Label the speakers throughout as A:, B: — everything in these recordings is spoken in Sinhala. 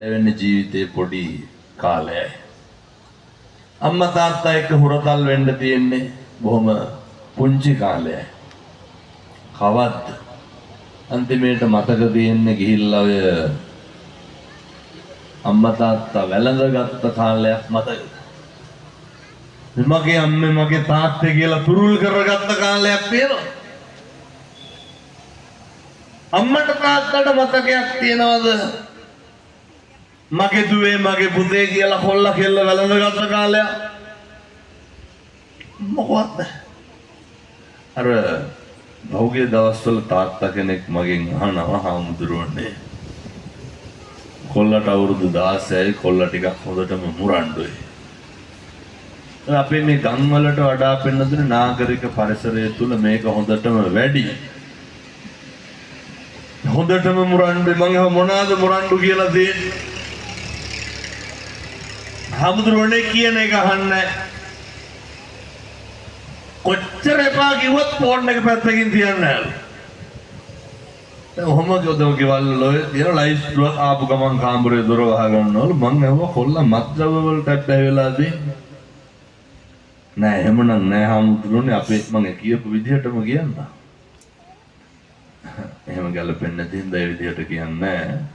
A: එවැනි ජීවිතේ පොඩි කාලයයි. අම්මා තාත්තා එක්ක හුරතල් වෙන්න තියෙන්නේ බොහොම පුංචි කාලයයි. කවද්ද අන්තිමේට මතක තියෙන්නේ ගිහිල්ලා ඔය අම්මා තාත්තා වැළඳගත්ත කාලයක් මතකද? මගේ අම්මේ මගේ තාත්තේ කියලා තුරුල් කරගත්ත කාලයක් තියෙනවා. අම්මට තාත්තට මතකයක් තියනවද? මගේ දුවේ මගේ පුතේ කියලා කොල්ල කෙල්ල වැළඳගත්ත කාලයක් මොකක්ද? අර භෞගේ දවස්වල තාත්තා කෙනෙක් මගෙන් අහනවා හාමුදුරුවනේ කොල්ලට අවුරුදු 16යි කොල්ල ටිකක් හොඳටම මුරණ්ඩුයි. අපේ මේ ගම් වලට වඩා පෙන්නදුනේ නාගරික පරිසරය තුල මේක හොඳටම වැඩි. හොඳටම මුරණ්ඩුයි මම මොනවාද මුරණ්ඩු කියලා දෙන්නේ? හාමුදුරුවනේ කියන එක අහන්නේ කොච්චර එපා කිව්වත් ෆෝන් එක පැත්තකින් තියන්නේ නැහැ. ඔහොම ගොඩක් ගෙවල් වල තියෙන ලයිස්ට්ුවක් ආපු ගමන් කාමරේ දොර වහ ගන්නවලු. මං ඇහුවා කොල්ල මත්ද්‍රව්‍ය වලට ඇබ්බැහිලාද? නෑ එහෙමනම් නෑ හාමුදුරුවනේ අපේ මං කියපු විදිහටම කියන්න. එහෙම ගැලපෙන්නේ නැති හින්දා ඒ විදිහට කියන්නේ නෑ.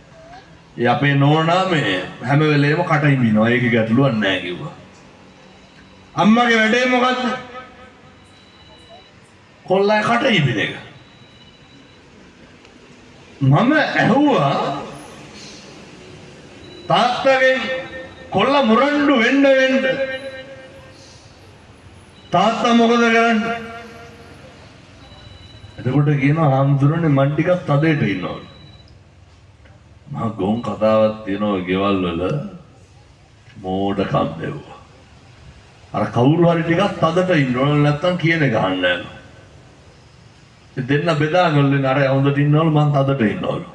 A: ඒ අපේ නෝනා මේ හැම වෙලේම කටින් ඒක ගැටලුවක් නෑ කිව්වා. අම්මගේ වැඩේ මොකද්ද? කොල්ලයි කටින් එක. මම ඇහුවා තාත්තගෙන් කොල්ල මුරණ්ඩු වෙන්න තාත්තා මොකද කරන්නේ? එතකොට කියනවා හාමුදුරනේ මන් ටිකක් තදේට ඉන්නවලු. මහා ගොන් කතාවක් තියෙනවා ගෙවල් වල මෝඩකම් දෙවුවා. අර කවුරු හරි ටිකක් තදට ඉන්නවලු නැත්තම් කියන එක අහන්න යනවා. දෙන්න බෙදාගන්න අර හොඳට ඉන්නවලු මං තදට ඉන්නවලු.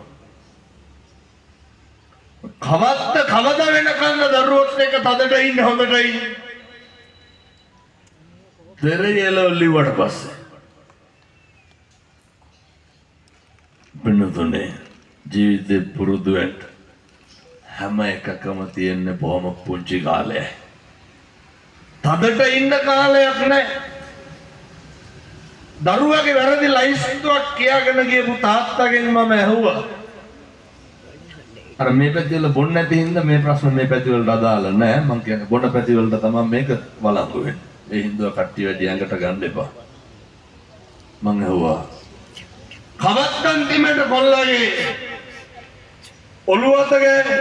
A: කවද වෙනකන් දරුවොත් එක තදට ඉන්න හොඳට ඉන්න. දෙරයලවලිවට පස්සේ බින්නතුනේ ජීවිතේ පුරුදු වෙන්න හැම එකකම තියෙන බොහොම පුංචි කාලයයි. තදට ඉන්න කාලයක් නැහැ. දරුවගේ වැරදි ලයිස්තුවක් කියාගෙන ගියපු තාත්තගෙන් මම ඇහුවා. අර මේ පැති වල බොන්න නැති හින්දා මේ ප්‍රශ්න මේ පැති වලට අදාළ නැහැ. මං කියන්නේ බොන්න පැති වලට තමයි මේක වළංගු වෙන්නේ. ඒ හින්දා කට්ටිය වැඩි ඇඟට ගන්න එපා. මං ඇහුවා කවත්තන් තිමෙට කොල්ලගේ ඔළුව අත ගෑනේ